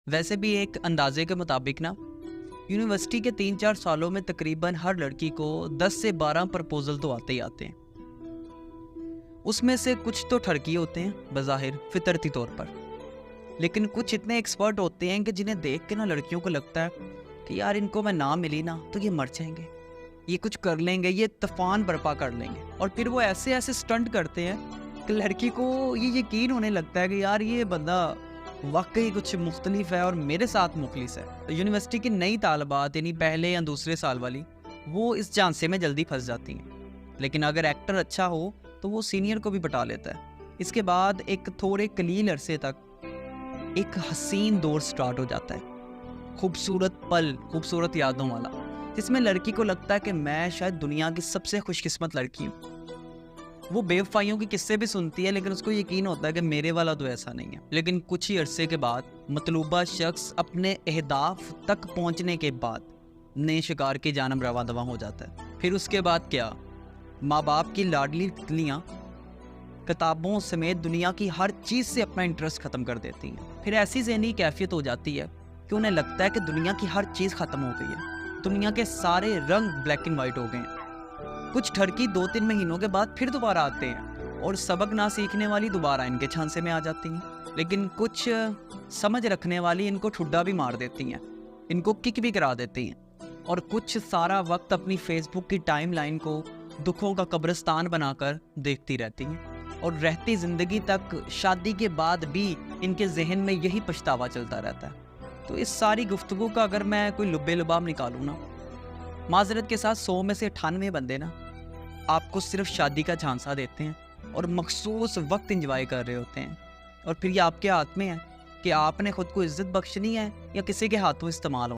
वैसे भी एक अंदाजे के मुताबिक ना यूनिवर्सिटी के 3-4 सालों में तकरीबन हर लड़की को 10 से 12 प्रपोजल तो आते ही आते हैं। उसमें से कुछ तो ठरकी होते हैं बज़ाहिर फितरती तौर पर, लेकिन कुछ इतने एक्सपर्ट होते हैं कि जिन्हें देख के ना लड़कियों को लगता है कि यार इनको मैं ना मिली ना तो ये मर जाएंगे, ये कुछ कर लेंगे, ये तूफान बर्पा कर लेंगे। और फिर वो ऐसे ऐसे स्टंट करते हैं कि लड़की को ये यकीन होने लगता है कि यार ये बंदा वाकई कुछ मुख्तलिफ है और मेरे साथ मुखलिस है। तो यूनिवर्सिटी की नई तालबात यानी पहले या दूसरे साल वाली वो इस झांसे में जल्दी फंस जाती हैं, लेकिन अगर एक्टर अच्छा हो तो वो सीनियर को भी बता लेता है। इसके बाद एक थोड़े कलील अरसे तक एक हसीन दौर स्टार्ट हो जाता है, खूबसूरत पल, खूबसूरत यादों वाला, जिसमें लड़की को लगता है कि मैं शायद दुनिया की सबसे खुशकिस्मत लड़की हूँ। वो बेवफाइयों के किस्से भी सुनती है, लेकिन उसको यकीन होता है कि मेरे वाला तो ऐसा नहीं है। लेकिन कुछ ही अरसे के बाद मतलूबा शख्स अपने अहदाफ तक पहुंचने के बाद नए शिकार की जानब रवा दवा हो जाता है। फिर उसके बाद क्या, माँ बाप की लाडली तितलियाँ किताबों समेत दुनिया की हर चीज़ से अपना इंटरेस्ट ख़त्म कर देती हैं। फिर ऐसी ज़हनी कैफियत हो जाती है कि उन्हें लगता है कि दुनिया की हर चीज़ ख़त्म हो गई है, दुनिया के सारे रंग ब्लैक एंड वाइट हो गए हैं। कुछ ठरकी 2-3 महीनों के बाद फिर दोबारा आते हैं और सबक ना सीखने वाली दोबारा इनके झांसे में आ जाती हैं। लेकिन कुछ समझ रखने वाली इनको ठुड्डा भी मार देती हैं, इनको किक भी करा देती हैं। और कुछ सारा वक्त अपनी फेसबुक की टाइमलाइन को दुखों का कब्रिस्तान बनाकर देखती रहती हैं और रहती ज़िंदगी तक शादी के बाद भी इनके जहन में यही पछतावा चलता रहता है। तो इस सारी गुफ्तगू का अगर मैं कोई लुब्बे लुबाब निकालूँ ना, माजरत के साथ 100 में से 98 बंदे ना आपको सिर्फ शादी का झांसा देते हैं और मखसूस वक्त एंजॉय कर रहे होते हैं। और फिर ये आपके हाथ में है कि आपने खुद को इज्जत बख्शनी है या किसी के हाथों इस्तेमाल